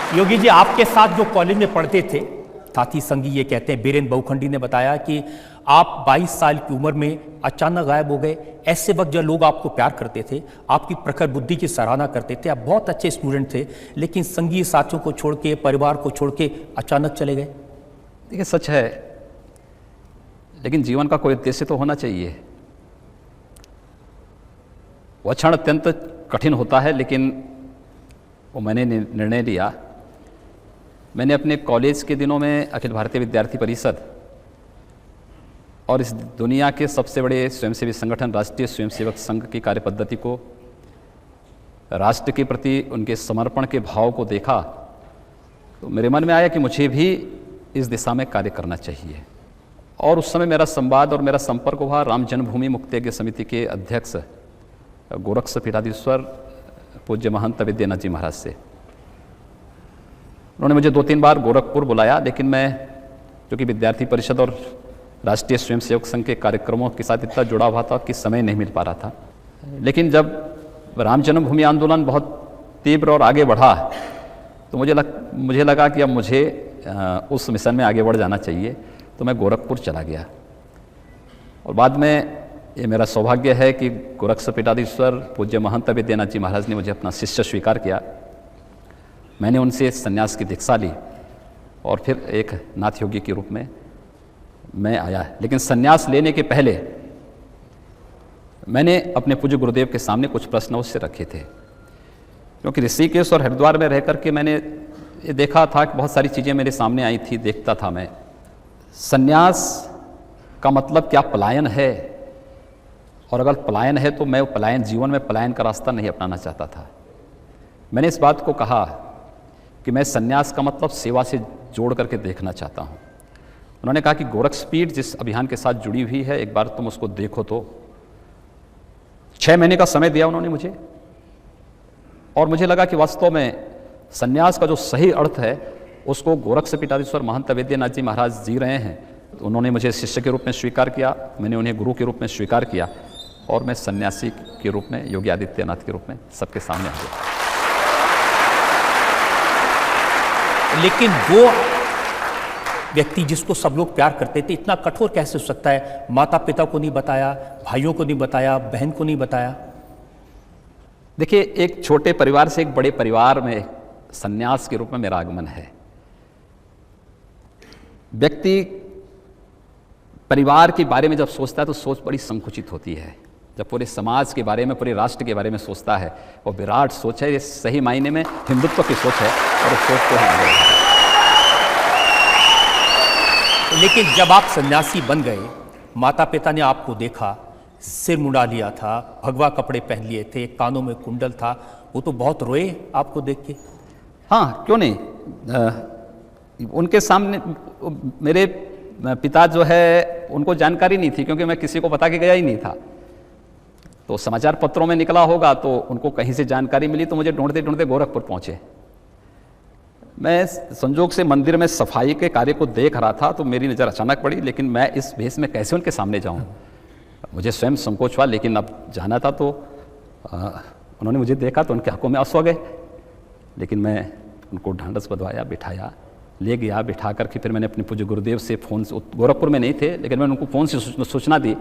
योगी जी, आपके साथ जो कॉलेज में पढ़ते थे साथी संगी, ये कहते हैं, बीरेन बहुखंडी ने बताया कि आप 22 साल की उम्र में अचानक गायब हो गए। ऐसे वक्त जब लोग आपको प्यार करते थे, आपकी प्रखर बुद्धि की सराहना करते थे, आप बहुत अच्छे स्टूडेंट थे, लेकिन संगी साथियों को छोड़ के, परिवार को छोड़ के अचानक चले गए। देखिए, सच है, लेकिन जीवन का कोई उद्देश्य तो होना चाहिए। वह क्षण अत्यंत कठिन होता है, लेकिन वो मैंने निर्णय लिया। मैंने अपने कॉलेज के दिनों में अखिल भारतीय विद्यार्थी परिषद और इस दुनिया के सबसे बड़े स्वयंसेवी संगठन राष्ट्रीय स्वयंसेवक संघ की कार्यपद्धति को, राष्ट्र के प्रति उनके समर्पण के भाव को देखा तो मेरे मन में आया कि मुझे भी इस दिशा में कार्य करना चाहिए। और उस समय मेरा संवाद और मेरा संपर्क हुआ राम जन्मभूमि मुक्ति यज्ञ समिति के अध्यक्ष गोरक्ष पीठाधीश्वर पूज्य महंत विद्यानाथ जी महाराज से। उन्होंने मुझे 2-3 बार गोरखपुर बुलाया, लेकिन मैं क्योंकि विद्यार्थी परिषद और राष्ट्रीय स्वयंसेवक संघ के कार्यक्रमों के साथ इतना जुड़ा हुआ था कि समय नहीं मिल पा रहा था। लेकिन जब राम जन्मभूमि आंदोलन बहुत तीव्र और आगे बढ़ा तो मुझे लगा कि अब मुझे उस मिशन में आगे बढ़ जाना चाहिए, तो मैं गोरखपुर चला गया। और बाद में ये मेरा सौभाग्य है कि गोरक्ष पीठाधीश्वर पूज्य महंत विद्यानाथ जी महाराज ने मुझे अपना शिष्य स्वीकार किया। मैंने उनसे संन्यास की दीक्षा ली और फिर एक नाथ योगी के रूप में मैं आया। लेकिन संन्यास लेने के पहले मैंने अपने पूज्य गुरुदेव के सामने कुछ प्रश्न उससे रखे थे, क्योंकि ऋषिकेश और हरिद्वार में रह करके मैंने ये देखा था कि बहुत सारी चीज़ें मेरे सामने आई थी। देखता था मैं, संन्यास का मतलब क्या पलायन है, और अगर पलायन है तो मैं पलायन, जीवन में पलायन का रास्ता नहीं अपनाना चाहता था। मैंने इस बात को कहा कि मैं संन्यास का मतलब सेवा से जोड़ करके देखना चाहता हूँ। उन्होंने कहा कि गोरक्षपीठ जिस अभियान के साथ जुड़ी हुई है, एक बार तुम उसको देखो। तो 6 महीने का समय दिया उन्होंने मुझे, और मुझे लगा कि वास्तव में संन्यास का जो सही अर्थ है उसको गोरक्ष पीठाधीश्वर महंत विद्यानाथ जी महाराज जी रहे हैं। तो उन्होंने मुझे शिष्य के रूप में स्वीकार किया, मैंने उन्हें गुरु के रूप में स्वीकार किया, और मैं सन्यासी के रूप में, योगी आदित्यनाथ के रूप में सबके सामने आ गया। लेकिन वो व्यक्ति जिसको सब लोग प्यार करते थे, इतना कठोर कैसे हो सकता है? माता पिता को नहीं बताया, भाइयों को नहीं बताया, बहन को नहीं बताया? देखिए, एक छोटे परिवार से एक बड़े परिवार में सन्यास के रूप में मेरा आगमन है। व्यक्ति परिवार के बारे में जब सोचता है तो सोच बड़ी संकुचित होती है। जब पूरे समाज के बारे में, पूरे राष्ट्र के बारे में सोचता है, वो विराट सोच है, ये सही मायने में हिंदुत्व की सोच है, और उस सोच को है। लेकिन जब आप सन्यासी बन गए, माता पिता ने आपको देखा, सिर मुंडा लिया था, भगवा कपड़े पहन लिए थे, कानों में कुंडल था, वो तो बहुत रोए आपको देख के। हाँ, क्यों नहीं। उनके सामने मेरे पिता जो है उनको जानकारी नहीं थी, क्योंकि मैं किसी को बता के गया ही नहीं था। तो समाचार पत्रों में निकला होगा तो उनको कहीं से जानकारी मिली, तो मुझे ढूंढते ढूंढते गोरखपुर पहुंचे। मैं संजोग से मंदिर में सफाई के कार्य को देख रहा था तो मेरी नज़र अचानक पड़ी, लेकिन मैं इस भेष में कैसे उनके सामने जाऊं, मुझे स्वयं संकोच हुआ। लेकिन अब जाना था तो उन्होंने मुझे देखा तो उनकी आंखों में आंसू आ गए। लेकिन मैं उनको ढांढस बंधवाया, बिठाया, ले गया। बिठा करके फिर मैंने अपने पूज्य गुरुदेव से फ़ोन से, गोरखपुर में नहीं थे लेकिन मैंने उनको फ़ोन से सूचना दी।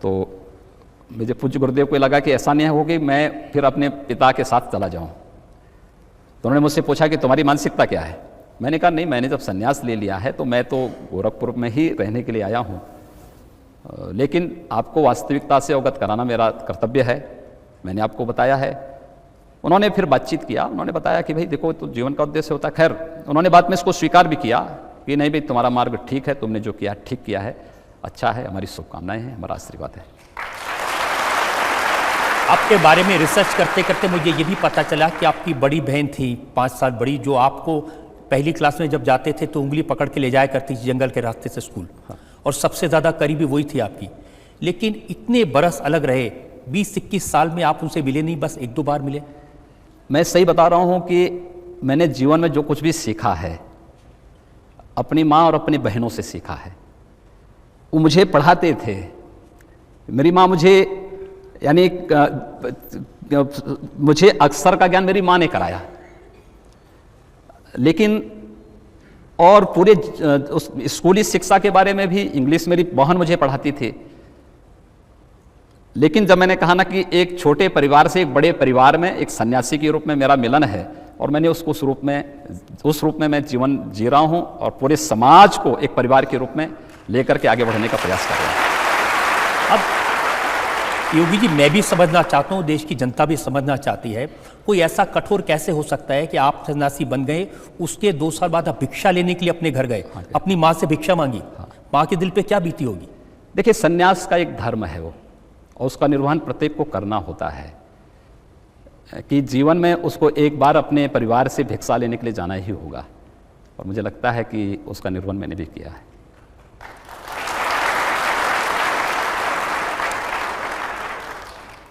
तो मुझे पूज्य गुरुदेव को लगा कि ऐसा नहीं हो कि मैं फिर अपने पिता के साथ चला जाऊं। तो उन्होंने मुझसे पूछा कि तुम्हारी मानसिकता क्या है। मैंने कहा नहीं, मैंने जब संन्यास ले लिया है तो मैं तो गोरखपुर में ही रहने के लिए आया हूँ, लेकिन आपको वास्तविकता से अवगत कराना मेरा कर्तव्य है। मैंने आपको बताया है। उन्होंने फिर बातचीत किया, उन्होंने बताया कि भाई देखो, तो जीवन का उद्देश्य होता है। खैर, उन्होंने बाद में इसको स्वीकार भी किया कि नहीं भाई, तुम्हारा मार्ग ठीक है, तुमने जो किया ठीक किया है, अच्छा है, हमारी शुभकामनाएं हैं, हमारा आशीर्वाद है। आपके बारे में रिसर्च करते करते मुझे ये भी पता चला कि आपकी बड़ी बहन थी, 5 साल बड़ी, जो आपको पहली क्लास में जब जाते थे तो उंगली पकड़ के ले जाया करती थी जंगल के रास्ते से स्कूल। हाँ। और सबसे ज़्यादा करीबी वही थी आपकी। लेकिन इतने बरस अलग रहे, 20-21 साल में आप उनसे मिले नहीं, बस 1-2 बार मिले। मैं सही बता रहा हूँ कि मैंने जीवन में जो कुछ भी सीखा है अपनी माँ और अपनी बहनों से सीखा है। वो मुझे पढ़ाते थे। मेरी माँ मुझे, यानी मुझे अक्षर का ज्ञान मेरी माँ ने कराया। लेकिन और पूरे उस स्कूली शिक्षा के बारे में भी इंग्लिश मेरी बहन मुझे पढ़ाती थी। लेकिन जब मैंने कहा ना कि एक छोटे परिवार से एक बड़े परिवार में एक सन्यासी के रूप में मेरा मिलन है और मैंने उसको उस रूप में मैं जीवन जी रहा हूं और पूरे समाज को एक परिवार के रूप में लेकर के आगे बढ़ने का प्रयास कर रहा हूं। अब योगी जी, मैं भी समझना चाहता हूं, देश की जनता भी समझना चाहती है, कोई ऐसा कठोर कैसे हो सकता है कि आप सन्यासी बन गए, उसके 2 साल बाद आप भिक्षा लेने के लिए अपने घर गए, अपनी माँ से भिक्षा मांगी, माँ के दिल पे क्या बीती होगी? देखिए, सन्यास का एक धर्म है वो, और उसका निर्वहन प्रत्येक को करना होता है कि जीवन में उसको एक बार अपने परिवार से भिक्षा लेने के लिए जाना ही होगा, और मुझे लगता है कि उसका निर्वहन मैंने भी किया है।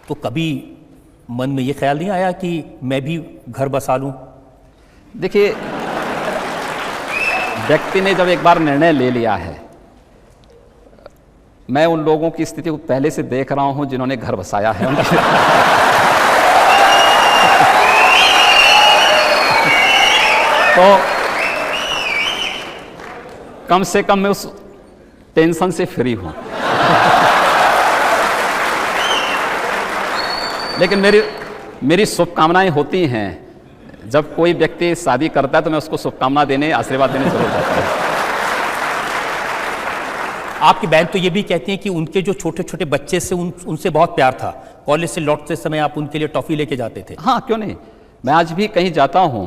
तो कभी मन में ये ख्याल नहीं आया कि मैं भी घर बसा लूं? देखिए, व्यक्ति ने जब एक बार निर्णय ले लिया है, मैं उन लोगों की स्थिति को पहले से देख रहा हूं जिन्होंने घर बसाया है तो कम से कम मैं उस टेंशन से फ्री हूं। लेकिन मेरी शुभकामनाएं होती हैं, जब कोई व्यक्ति शादी करता है तो मैं उसको शुभकामना देने, आशीर्वाद देने जरूर जाता हूं। आपकी बहन तो ये भी कहती हैं कि उनके जो छोटे छोटे बच्चे से उनसे बहुत प्यार था, कॉलेज से लौटते समय आप उनके लिए टॉफी लेके जाते थे। हाँ, क्यों नहीं, मैं आज भी कहीं जाता हूं,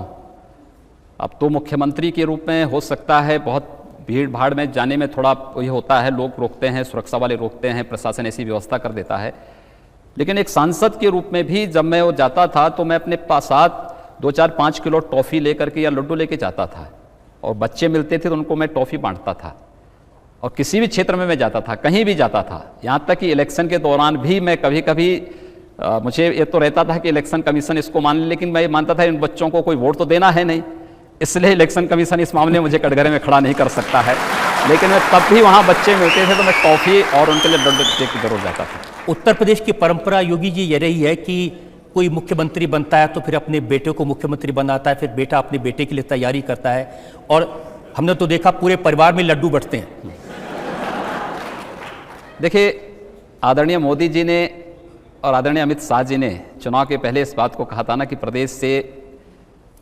अब तो मुख्यमंत्री के रूप में हो सकता है बहुत भीड़ भाड़ में जाने में थोड़ा ये होता है, लोग रोकते हैं, सुरक्षा वाले रोकते हैं, प्रशासन ऐसी व्यवस्था कर देता है, लेकिन एक सांसद के रूप में भी जब मैं वो जाता था तो मैं अपने साथ 2-4-5 किलो टॉफ़ी लेकर के या लड्डू लेके जाता था, और बच्चे मिलते थे तो उनको मैं टॉफ़ी बांटता था, और किसी भी क्षेत्र में मैं जाता था, कहीं भी जाता था, यहाँ तक कि इलेक्शन के दौरान भी मैं कभी कभी मुझे ये तो रहता था कि इलेक्शन कमीशन इसको मान ले, लेकिन मैं ये मानता था इन बच्चों को कोई वोट तो देना है नहीं, इसलिए इलेक्शन कमीशन इस मामले में मुझे कटघरे में खड़ा नहीं कर सकता है, लेकिन मैं तब भी वहाँ बच्चे मिलते थे तो मैं टॉफ़ी और उनके लिए लड्डू देकर जरूर जाता था। उत्तर प्रदेश की परंपरा योगी जी ये रही है कि कोई मुख्यमंत्री बनता है तो फिर अपने बेटे को मुख्यमंत्री बनाता है, फिर बेटा अपने बेटे के लिए तैयारी करता है, और हमने तो देखा पूरे परिवार में लड्डू बंटते हैं। देखिए, आदरणीय मोदी जी ने और आदरणीय अमित शाह जी ने चुनाव के पहले इस बात को कहा था ना कि प्रदेश से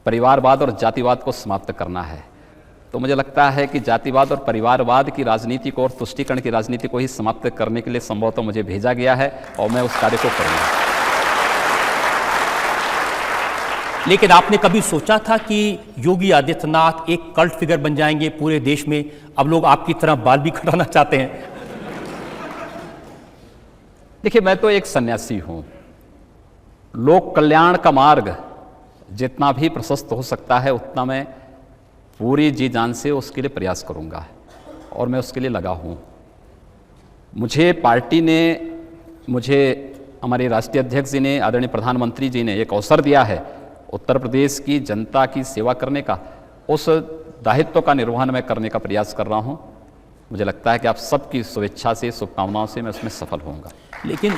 परिवारवाद और जातिवाद को समाप्त करना है, तो मुझे लगता है कि जातिवाद और परिवारवाद की राजनीति को और तुष्टीकरण की राजनीति को ही समाप्त करने के लिए संभवतः मुझे भेजा गया है, और मैं उस कार्य को करूंगा। लेकिन आपने कभी सोचा था कि योगी आदित्यनाथ एक कल्ट फिगर बन जाएंगे पूरे देश में, अब लोग आपकी तरह बाल भी कटाना चाहते हैं? देखिए, मैं तो एक सन्यासी हूं, लोक कल्याण का मार्ग जितना भी प्रशस्त हो सकता है उतना मैं पूरी जी जान से उसके लिए प्रयास करूंगा, और मैं उसके लिए लगा हूं। मुझे पार्टी ने, मुझे हमारे राष्ट्रीय अध्यक्ष जी ने, आदरणीय प्रधानमंत्री जी ने एक अवसर दिया है उत्तर प्रदेश की जनता की सेवा करने का, उस दायित्व का निर्वहन मैं करने का प्रयास कर रहा हूं। मुझे लगता है कि आप सबकी शुभेच्छा से, शुभकामनाओं से मैं उसमें सफल होऊंगा। लेकिन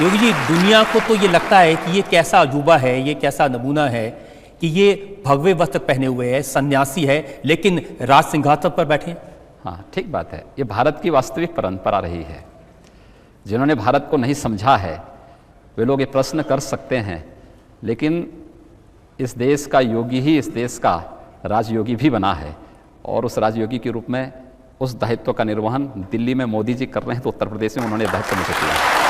योगी जी, दुनिया को तो ये लगता है कि ये कैसा अजूबा है, ये कैसा नमूना है कि ये भगवे वस्त्र पहने हुए है, सन्यासी है, लेकिन राज सिंहासन पर बैठे हैं। हाँ, ठीक बात है, ये भारत की वास्तविक परंपरा रही है। जिन्होंने भारत को नहीं समझा है वे लोग ये प्रश्न कर सकते हैं, लेकिन इस देश का योगी ही इस देश का राजयोगी भी बना है, और उस राजयोगी के रूप में उस दायित्व का निर्वहन दिल्ली में मोदी जी कर रहे हैं, तो उत्तर प्रदेश में उन्होंने दायित्व मुझे किया।